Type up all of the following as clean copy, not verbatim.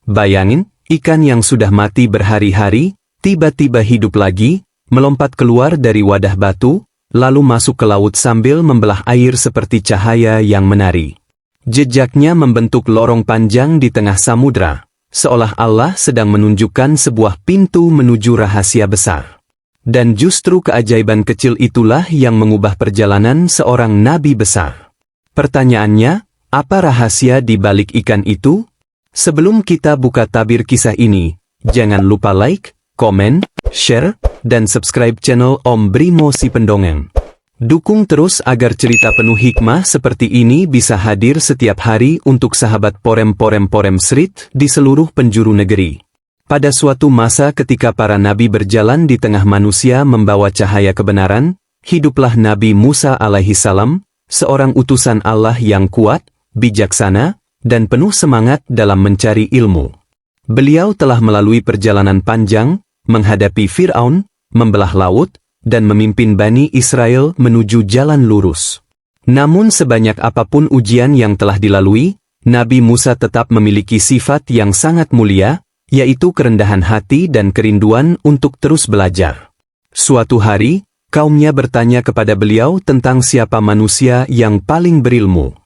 Bayangin, ikan yang sudah mati berhari-hari, tiba-tiba hidup lagi, melompat keluar dari wadah batu, lalu masuk ke laut sambil membelah air seperti cahaya yang menari. Jejaknya membentuk lorong panjang di tengah samudra, seolah Allah sedang menunjukkan sebuah pintu menuju rahasia besar. Dan justru keajaiban kecil itulah yang mengubah perjalanan seorang nabi besar. Pertanyaannya, apa rahasia di balik ikan itu? Sebelum kita buka tabir kisah ini, jangan lupa like, komen, share, dan subscribe channel Om Brimo si Pendongeng. Dukung terus agar cerita penuh hikmah seperti ini bisa hadir setiap hari untuk sahabat Porem Street di seluruh penjuru negeri. Pada suatu masa ketika para nabi berjalan di tengah manusia membawa cahaya kebenaran, hiduplah Nabi Musa alaihi salam, seorang utusan Allah yang kuat, bijaksana, dan penuh semangat dalam mencari ilmu. Beliau telah melalui perjalanan panjang, menghadapi Fir'aun, membelah laut, dan memimpin Bani Israel menuju jalan lurus. Namun sebanyak apapun ujian yang telah dilalui, Nabi Musa tetap memiliki sifat yang sangat mulia, yaitu kerendahan hati dan kerinduan untuk terus belajar. Suatu hari, kaumnya bertanya kepada beliau tentang siapa manusia yang paling berilmu.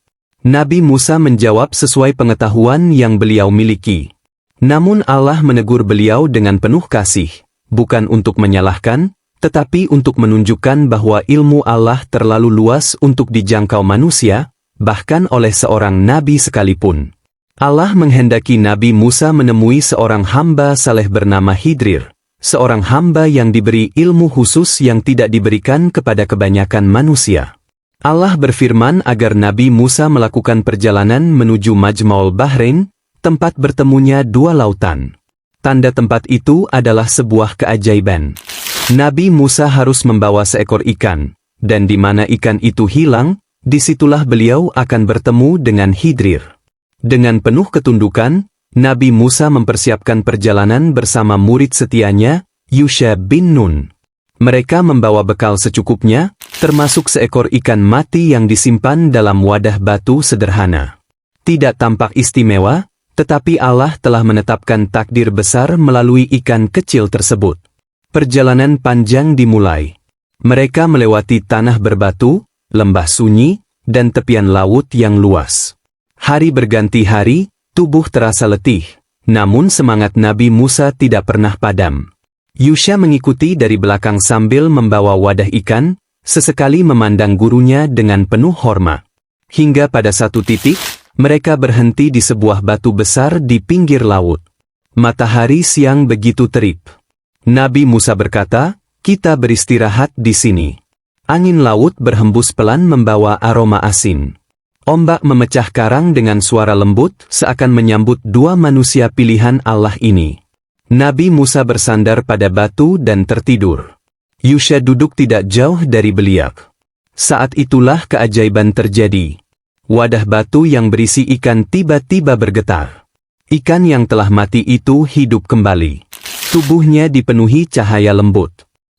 Nabi Musa menjawab sesuai pengetahuan yang beliau miliki. Namun Allah menegur beliau dengan penuh kasih, bukan untuk menyalahkan, tetapi untuk menunjukkan bahwa ilmu Allah terlalu luas untuk dijangkau manusia, bahkan oleh seorang nabi sekalipun. Allah menghendaki Nabi Musa menemui seorang hamba saleh bernama Hidrir, seorang hamba yang diberi ilmu khusus yang tidak diberikan kepada kebanyakan manusia. Allah berfirman agar Nabi Musa melakukan perjalanan menuju Majma'ul Bahrain, tempat bertemunya dua lautan. Tanda tempat itu adalah sebuah keajaiban. Nabi Musa harus membawa seekor ikan, dan di mana ikan itu hilang, disitulah beliau akan bertemu dengan Hidrir. Dengan penuh ketundukan, Nabi Musa mempersiapkan perjalanan bersama murid setianya, Yusha bin Nun. Mereka membawa bekal secukupnya, termasuk seekor ikan mati yang disimpan dalam wadah batu sederhana. Tidak tampak istimewa, tetapi Allah telah menetapkan takdir besar melalui ikan kecil tersebut. Perjalanan panjang dimulai. Mereka melewati tanah berbatu, lembah sunyi, dan tepian laut yang luas. Hari berganti hari, tubuh terasa letih, namun semangat Nabi Musa tidak pernah padam. Yusha mengikuti dari belakang sambil membawa wadah ikan, sesekali memandang gurunya dengan penuh hormat. Hingga pada satu titik, mereka berhenti di sebuah batu besar di pinggir laut. Matahari siang begitu terik. Nabi Musa berkata, "Kita beristirahat di sini." Angin laut berhembus pelan membawa aroma asin. Ombak memecah karang dengan suara lembut seakan menyambut dua manusia pilihan Allah ini. Nabi Musa bersandar pada batu dan tertidur. Yusha duduk tidak jauh dari beliau. Saat itulah keajaiban terjadi. Wadah batu yang berisi ikan tiba-tiba bergetar. Ikan yang telah mati itu hidup kembali. Tubuhnya dipenuhi cahaya lembut.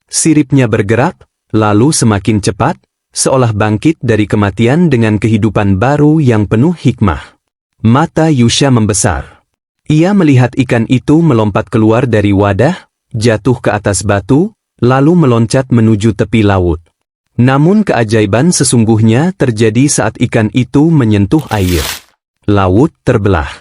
Siripnya bergerak, lalu semakin cepat, seolah bangkit dari kematian dengan kehidupan baru yang penuh hikmah. Mata Yusha membesar. Ia melihat ikan itu melompat keluar dari wadah, jatuh ke atas batu, lalu meloncat menuju tepi laut. Namun keajaiban sesungguhnya terjadi saat ikan itu menyentuh air. Laut terbelah.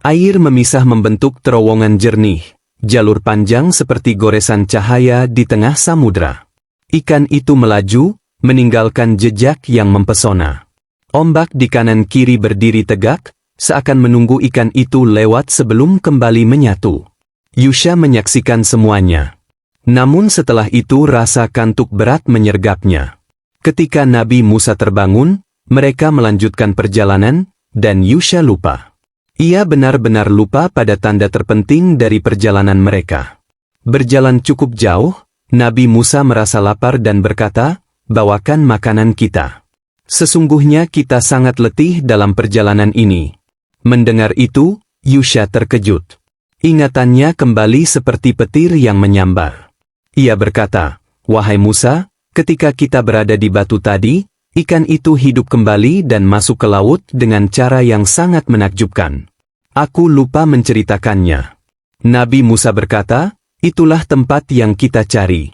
Air memisah membentuk terowongan jernih. Jalur panjang seperti goresan cahaya di tengah samudra. Ikan itu melaju, meninggalkan jejak yang mempesona. Ombak di kanan kiri berdiri tegak, seakan menunggu ikan itu lewat sebelum kembali menyatu. Yusha menyaksikan semuanya. Namun setelah itu rasa kantuk berat menyergapnya. Ketika Nabi Musa terbangun, mereka melanjutkan perjalanan, dan Yusha lupa. Ia benar-benar lupa pada tanda terpenting dari perjalanan mereka. Berjalan cukup jauh, Nabi Musa merasa lapar dan berkata, "Bawakan makanan kita. Sesungguhnya kita sangat letih dalam perjalanan ini." Mendengar itu, Yusha terkejut. Ingatannya kembali seperti petir yang menyambar. Ia berkata, "Wahai Musa, ketika kita berada di batu tadi, ikan itu hidup kembali dan masuk ke laut dengan cara yang sangat menakjubkan. Aku lupa menceritakannya. Nabi Musa berkata, itulah tempat yang kita cari.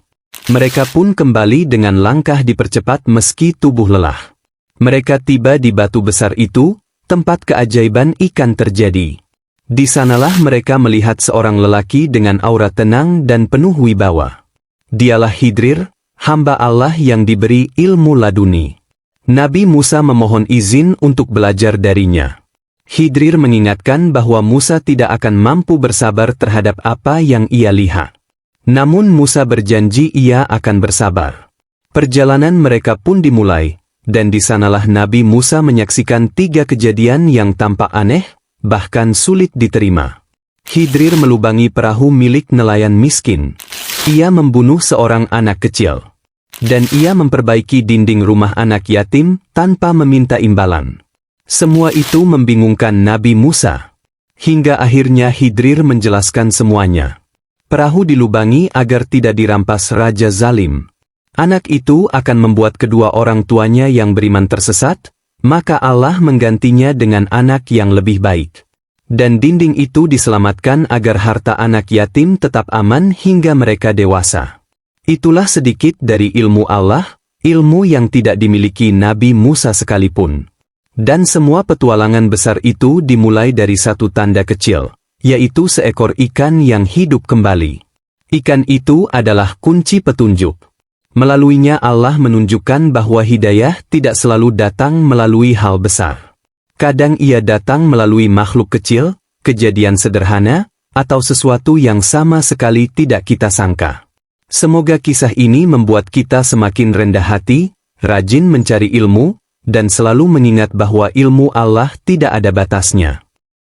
Mereka pun kembali dengan langkah dipercepat meski tubuh lelah. Mereka tiba di batu besar itu, tempat keajaiban ikan terjadi. Di sanalah mereka melihat seorang lelaki dengan aura tenang dan penuh wibawa. Dialah Khidr, hamba Allah yang diberi ilmu laduni. Nabi Musa memohon izin untuk belajar darinya. Khidr mengingatkan bahwa Musa tidak akan mampu bersabar terhadap apa yang ia lihat. Namun Musa berjanji ia akan bersabar. Perjalanan mereka pun dimulai, dan di sanalah Nabi Musa menyaksikan 3 kejadian yang tampak aneh, bahkan sulit diterima. Khidr melubangi perahu milik nelayan miskin. Ia membunuh seorang anak kecil. Dan ia memperbaiki dinding rumah anak yatim tanpa meminta imbalan. Semua itu membingungkan Nabi Musa. Hingga akhirnya Khidr menjelaskan semuanya. Perahu dilubangi agar tidak dirampas raja zalim. Anak itu akan membuat kedua orang tuanya yang beriman tersesat, maka Allah menggantinya dengan anak yang lebih baik. Dan dinding itu diselamatkan agar harta anak yatim tetap aman hingga mereka dewasa. Itulah sedikit dari ilmu Allah, ilmu yang tidak dimiliki Nabi Musa sekalipun. Dan semua petualangan besar itu dimulai dari satu tanda kecil, yaitu seekor ikan yang hidup kembali. Ikan itu adalah kunci petunjuk. Melaluinya Allah menunjukkan bahwa hidayah tidak selalu datang melalui hal besar. Kadang ia datang melalui makhluk kecil, kejadian sederhana, atau sesuatu yang sama sekali tidak kita sangka. Semoga kisah ini membuat kita semakin rendah hati, rajin mencari ilmu, dan selalu mengingat bahwa ilmu Allah tidak ada batasnya.